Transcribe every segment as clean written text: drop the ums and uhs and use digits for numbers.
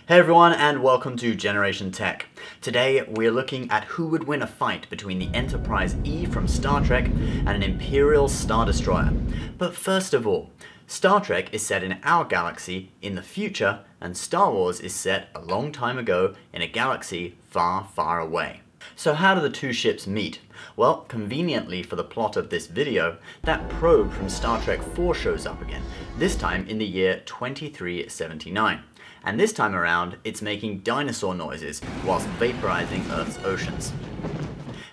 Hey everyone, and welcome to Generation Tech. Today we're looking at who would win a fight between the Enterprise E from Star Trek and an Imperial Star Destroyer. But first of all, Star Trek is set in our galaxy in the future, and Star Wars is set a long time ago in a galaxy far, far away. So how do the two ships meet? Well, conveniently for the plot of this video, that probe from Star Trek IV shows up again, this time in the year 2379. And this time around, it's making dinosaur noises whilst vaporizing Earth's oceans.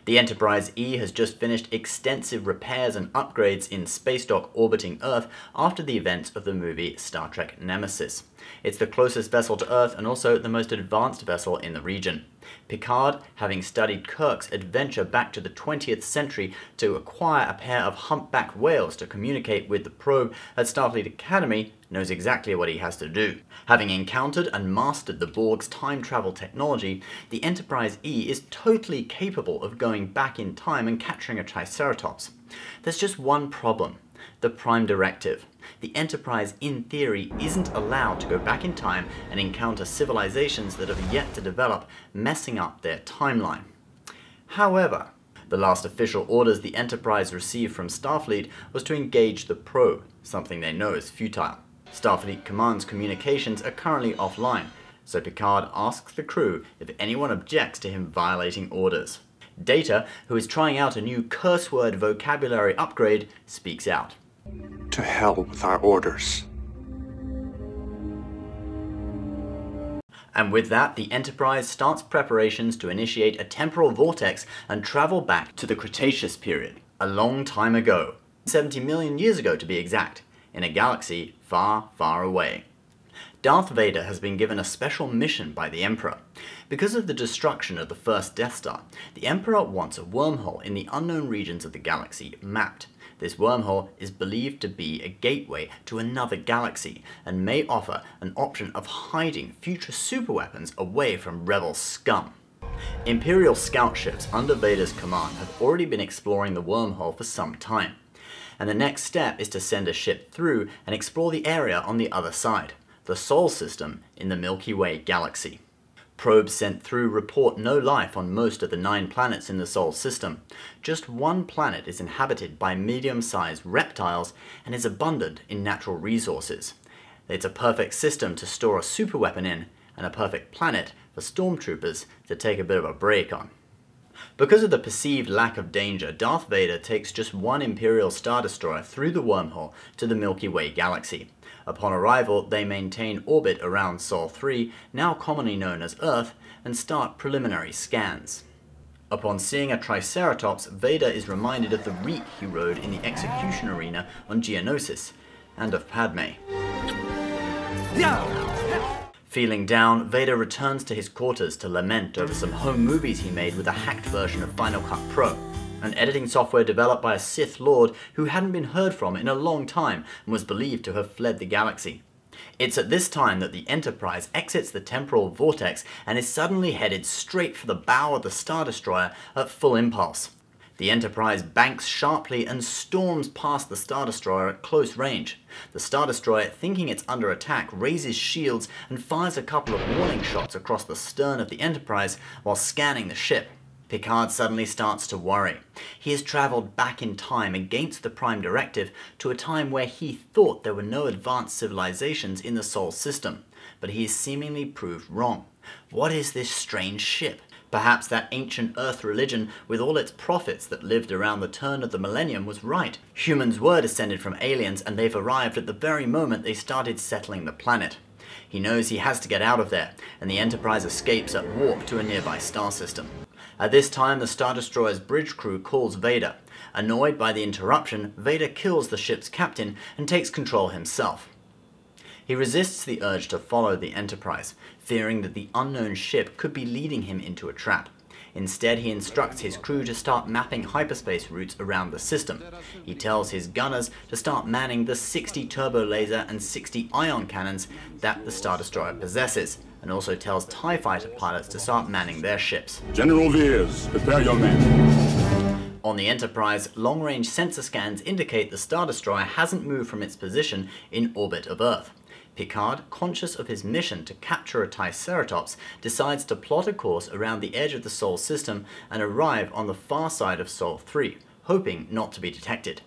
The Enterprise E has just finished extensive repairs and upgrades in space dock orbiting Earth after the events of the movie Star Trek Nemesis. It's the closest vessel to Earth and also the most advanced vessel in the region. Picard, having studied Kirk's adventure back to the 20th century to acquire a pair of humpback whales to communicate with the probe at Starfleet Academy, knows exactly what he has to do. Having encountered and mastered the Borg's time travel technology, the Enterprise E is totally capable of going back in time and capturing a Triceratops. There's just one problem: the Prime Directive. The Enterprise, in theory, isn't allowed to go back in time and encounter civilizations that have yet to develop, messing up their timeline. However, the last official orders the Enterprise received from Starfleet was to engage the probe, something they know is futile. Starfleet Command's communications are currently offline, so Picard asks the crew if anyone objects to him violating orders. Data, who is trying out a new curse word vocabulary upgrade, speaks out. To hell with our orders. And with that, the Enterprise starts preparations to initiate a temporal vortex and travel back to the Cretaceous period, a long time ago, 70 million years ago to be exact, in a galaxy far, far away. Darth Vader has been given a special mission by the Emperor. Because of the destruction of the first Death Star, the Emperor wants a wormhole in the unknown regions of the galaxy mapped. This wormhole is believed to be a gateway to another galaxy and may offer an option of hiding future superweapons away from rebel scum. Imperial scout ships under Vader's command have already been exploring the wormhole for some time, and the next step is to send a ship through and explore the area on the other side, the Sol system in the Milky Way galaxy. Probes sent through report no life on most of the 9 planets in the Sol system. Just one planet is inhabited by medium-sized reptiles and is abundant in natural resources. It's a perfect system to store a superweapon in, and a perfect planet for stormtroopers to take a bit of a break on. Because of the perceived lack of danger, Darth Vader takes just one Imperial Star Destroyer through the wormhole to the Milky Way galaxy. Upon arrival, they maintain orbit around Sol 3, now commonly known as Earth, and start preliminary scans. Upon seeing a Triceratops, Vader is reminded of the reek he rode in the execution arena on Geonosis, and of Padme. Feeling down, Vader returns to his quarters to lament over some home movies he made with a hacked version of Final Cut Pro, an editing software developed by a Sith Lord who hadn't been heard from in a long time and was believed to have fled the galaxy. It's at this time that the Enterprise exits the temporal vortex and is suddenly headed straight for the bow of the Star Destroyer at full impulse. The Enterprise banks sharply and storms past the Star Destroyer at close range. The Star Destroyer, thinking it's under attack, raises shields and fires a couple of warning shots across the stern of the Enterprise while scanning the ship. Picard suddenly starts to worry. He has travelled back in time against the Prime Directive to a time where he thought there were no advanced civilizations in the Sol system, but he is seemingly proved wrong. What is this strange ship? Perhaps that ancient Earth religion with all its prophets that lived around the turn of the millennium was right. Humans were descended from aliens and they've arrived at the very moment they started settling the planet. He knows he has to get out of there, and the Enterprise escapes at warp to a nearby star system. At this time, the Star Destroyer's bridge crew calls Vader. Annoyed by the interruption, Vader kills the ship's captain and takes control himself. He resists the urge to follow the Enterprise, fearing that the unknown ship could be leading him into a trap. Instead, he instructs his crew to start mapping hyperspace routes around the system. He tells his gunners to start manning the 60 turbo laser and 60 ion cannons that the Star Destroyer possesses, and also tells TIE fighter pilots to start manning their ships. General Veers, prepare your men. On the Enterprise, long-range sensor scans indicate the Star Destroyer hasn't moved from its position in orbit of Earth. Picard, conscious of his mission to capture a Triceratops, decides to plot a course around the edge of the Sol system and arrive on the far side of Sol 3, hoping not to be detected.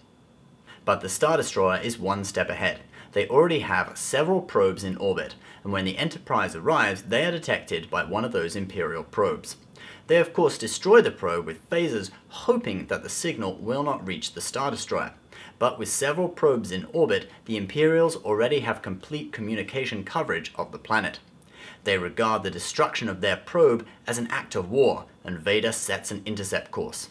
But the Star Destroyer is one step ahead. They already have several probes in orbit, and when the Enterprise arrives, they are detected by one of those Imperial probes. They of course destroy the probe with phasers, hoping that the signal will not reach the Star Destroyer. But with several probes in orbit, the Imperials already have complete communication coverage of the planet. They regard the destruction of their probe as an act of war, and Vader sets an intercept course.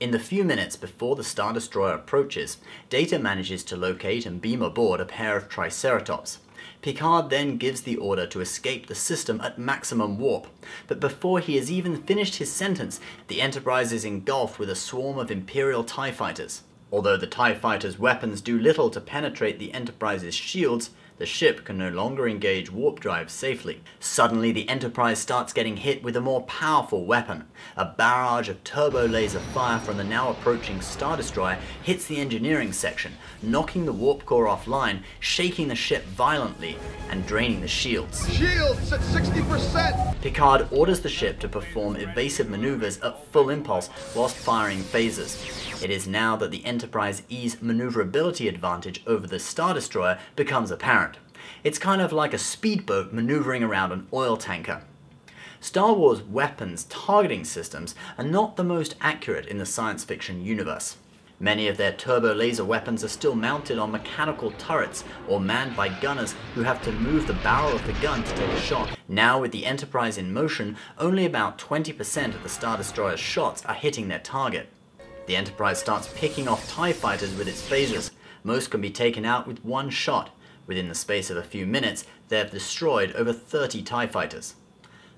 In the few minutes before the Star Destroyer approaches, Data manages to locate and beam aboard a pair of Triceratops. Picard then gives the order to escape the system at maximum warp, but before he has even finished his sentence, the Enterprise is engulfed with a swarm of Imperial TIE fighters. Although the TIE fighters' weapons do little to penetrate the Enterprise's shields, the ship can no longer engage warp drive safely. Suddenly, the Enterprise starts getting hit with a more powerful weapon. A barrage of turbo laser fire from the now approaching Star Destroyer hits the engineering section, knocking the warp core offline, shaking the ship violently, and draining the shields. Shields at 60%! Picard orders the ship to perform evasive maneuvers at full impulse whilst firing phasers. It is now that the Enterprise E's maneuverability advantage over the Star Destroyer becomes apparent. It's kind of like a speedboat maneuvering around an oil tanker. Star Wars weapons targeting systems are not the most accurate in the science fiction universe. Many of their turbo laser weapons are still mounted on mechanical turrets or manned by gunners who have to move the barrel of the gun to take a shot. Now with the Enterprise in motion, only about 20% of the Star Destroyer's shots are hitting their target. The Enterprise starts picking off TIE fighters with its phasers. Most can be taken out with one shot. Within the space of a few minutes, they have destroyed over 30 TIE fighters.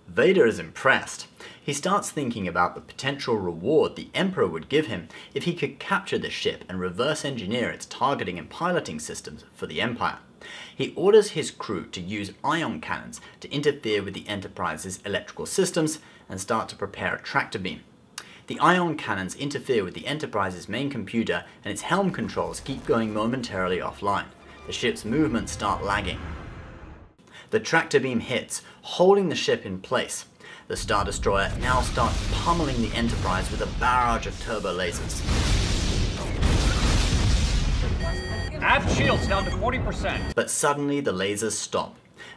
Vader is impressed. He starts thinking about the potential reward the Emperor would give him if he could capture the ship and reverse engineer its targeting and piloting systems for the Empire. He orders his crew to use ion cannons to interfere with the Enterprise's electrical systems and start to prepare a tractor beam. The ion cannons interfere with the Enterprise's main computer, and its helm controls keep going momentarily offline. The ship's movements start lagging. The tractor beam hits, holding the ship in place. The Star Destroyer now starts pummeling the Enterprise with a barrage of turbo lasers. Aft shields down to 40%. But suddenly the lasers stop.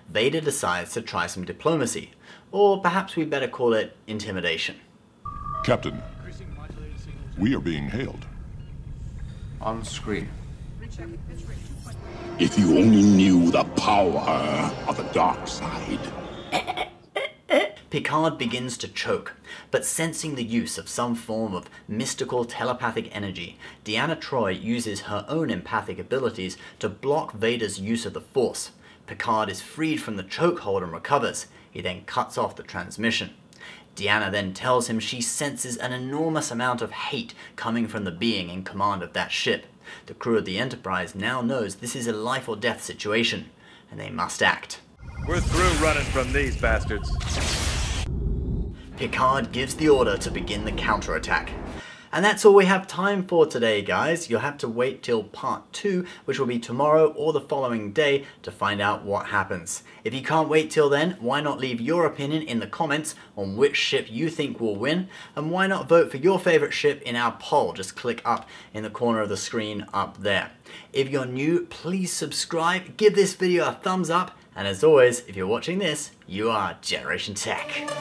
Vader decides to try some diplomacy, or perhaps we better call it intimidation. Captain, we are being hailed. On screen. If you only knew the power of the dark side. Picard begins to choke, but sensing the use of some form of mystical telepathic energy, Deanna Troi uses her own empathic abilities to block Vader's use of the Force. Picard is freed from the chokehold and recovers. He then cuts off the transmission. Deanna then tells him she senses an enormous amount of hate coming from the being in command of that ship. The crew of the Enterprise now knows this is a life or death situation, and they must act. We're through running from these bastards. Picard gives the order to begin the counterattack. And that's all we have time for today, guys. You'll have to wait till part 2, which will be tomorrow or the following day, to find out what happens. If you can't wait till then, why not leave your opinion in the comments on which ship you think will win, and why not vote for your favorite ship in our poll? Just click up in the corner of the screen up there. If you're new, please subscribe, give this video a thumbs up, and as always, if you're watching this, you are Generation Tech.